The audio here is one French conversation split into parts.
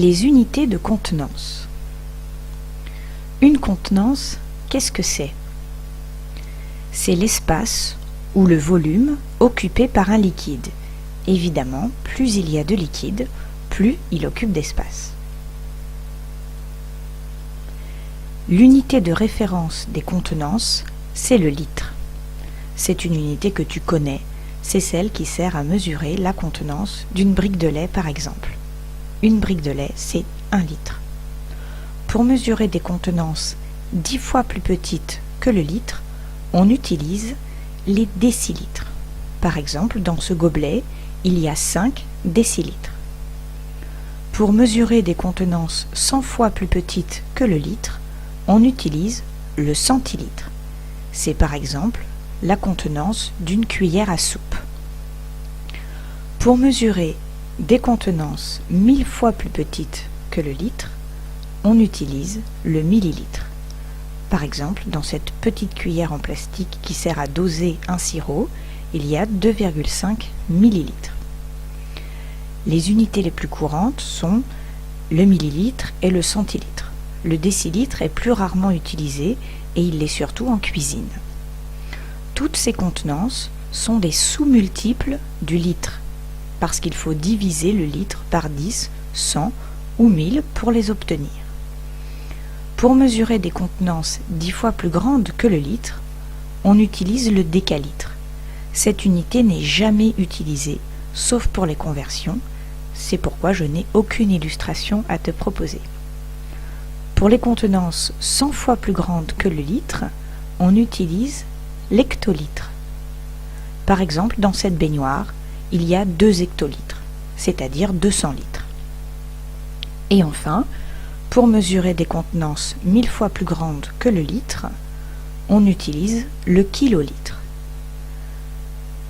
Les unités de contenance. Une contenance, qu'est-ce que c'est? C'est l'espace ou le volume occupé par un liquide. Évidemment, plus il y a de liquide, plus il occupe d'espace. L'unité de référence des contenances, c'est le litre. C'est une unité que tu connais, c'est celle qui sert à mesurer la contenance d'une brique de lait par exemple. Une brique de lait, c'est 1 litre. Pour mesurer des contenances 10 fois plus petites que le litre, on utilise les décilitres. Par exemple, dans ce gobelet, il y a 5 décilitres. Pour mesurer des contenances 100 fois plus petites que le litre, on utilise le centilitre. C'est par exemple la contenance d'une cuillère à soupe. Pour mesurer des contenances 1000 fois plus petites que le litre, on utilise le millilitre. Par exemple, dans cette petite cuillère en plastique qui sert à doser un sirop, il y a 2,5 millilitres. Les unités les plus courantes sont le millilitre et le centilitre. Le décilitre est plus rarement utilisé et il l'est surtout en cuisine. Toutes ces contenances sont des sous-multiples du litre, parce qu'il faut diviser le litre par 10, 100 ou 1000 pour les obtenir. Pour mesurer des contenances 10 fois plus grandes que le litre, on utilise le décalitre. Cette unité n'est jamais utilisée, sauf pour les conversions. C'est pourquoi je n'ai aucune illustration à te proposer. Pour les contenances 100 fois plus grandes que le litre, on utilise l'hectolitre. Par exemple, dans cette baignoire, il y a 2 hectolitres, c'est-à-dire 200 litres. Et enfin, pour mesurer des contenances 1000 fois plus grandes que le litre, on utilise le kilolitre.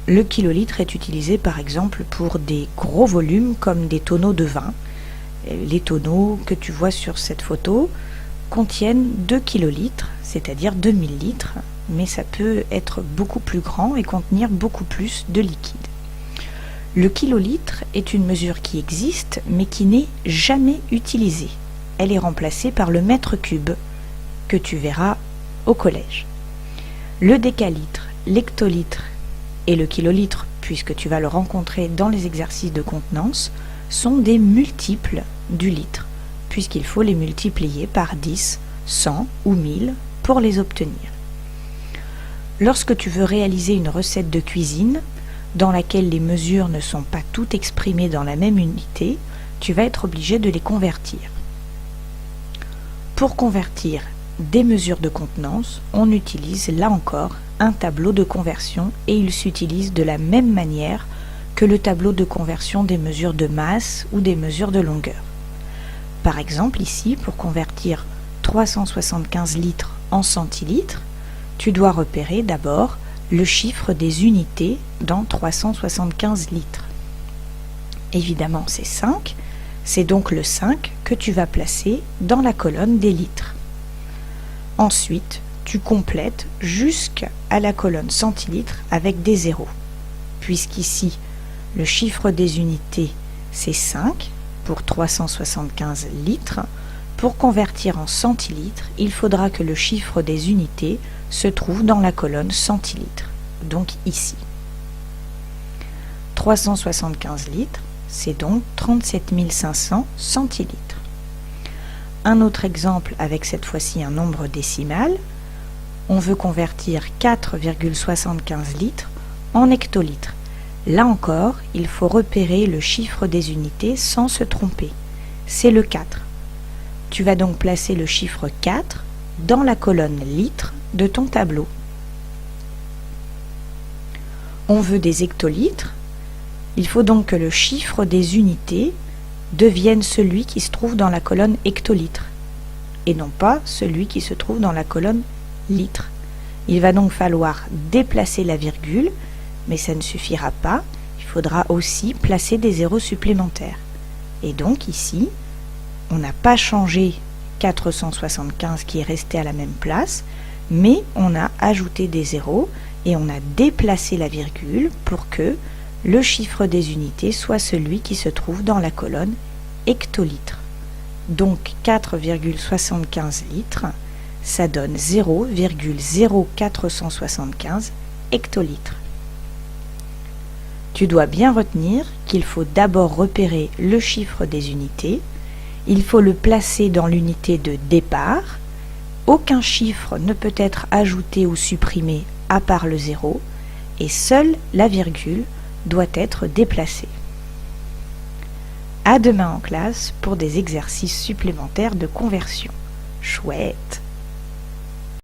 Le kilolitre est utilisé par exemple pour des gros volumes comme des tonneaux de vin. Les tonneaux que tu vois sur cette photo contiennent 2 kilolitres, c'est-à-dire 2000 litres, mais ça peut être beaucoup plus grand et contenir beaucoup plus de liquide. Le kilolitre est une mesure qui existe mais qui n'est jamais utilisée. Elle est remplacée par le mètre cube que tu verras au collège. Le décalitre, l'hectolitre et le kilolitre, puisque tu vas le rencontrer dans les exercices de contenance, sont des multiples du litre, puisqu'il faut les multiplier par 10, 100 ou 1000 pour les obtenir. Lorsque tu veux réaliser une recette de cuisine, dans laquelle les mesures ne sont pas toutes exprimées dans la même unité, tu vas être obligé de les convertir. Pour convertir des mesures de contenance, on utilise là encore un tableau de conversion et il s'utilise de la même manière que le tableau de conversion des mesures de masse ou des mesures de longueur. Par exemple, ici, pour convertir 375 litres en centilitres, tu dois repérer d'abord le chiffre des unités dans 375 litres. Évidemment, c'est 5, c'est donc le 5 que tu vas placer dans la colonne des litres. Ensuite, tu complètes jusqu'à la colonne centilitres avec des zéros, puisqu'ici, le chiffre des unités, c'est 5 pour 375 litres. Pour convertir en centilitres, il faudra que le chiffre des unités se trouve dans la colonne centilitres, donc ici. 375 litres, c'est donc 37 500 centilitres. Un autre exemple avec cette fois-ci un nombre décimal. On veut convertir 4,75 litres en hectolitres. Là encore, il faut repérer le chiffre des unités sans se tromper. C'est le 4. Tu vas donc placer le chiffre 4 dans la colonne litres de ton tableau. On veut des hectolitres. Il faut donc que le chiffre des unités devienne celui qui se trouve dans la colonne hectolitres et non pas celui qui se trouve dans la colonne litres. Il va donc falloir déplacer la virgule, mais ça ne suffira pas. Il faudra aussi placer des zéros supplémentaires. Et donc ici, on n'a pas changé 475 qui est resté à la même place, mais on a ajouté des zéros et on a déplacé la virgule pour que le chiffre des unités soit celui qui se trouve dans la colonne hectolitres. donc 4,75 litres, ça donne 0,0475 hectolitres. Tu dois bien retenir qu'il faut d'abord repérer le chiffre des unités, il faut le placer dans l'unité de départ, aucun chiffre ne peut être ajouté ou supprimé à part le 0, et seule la virgule doit être déplacée. À demain en classe pour des exercices supplémentaires de conversion. Chouette!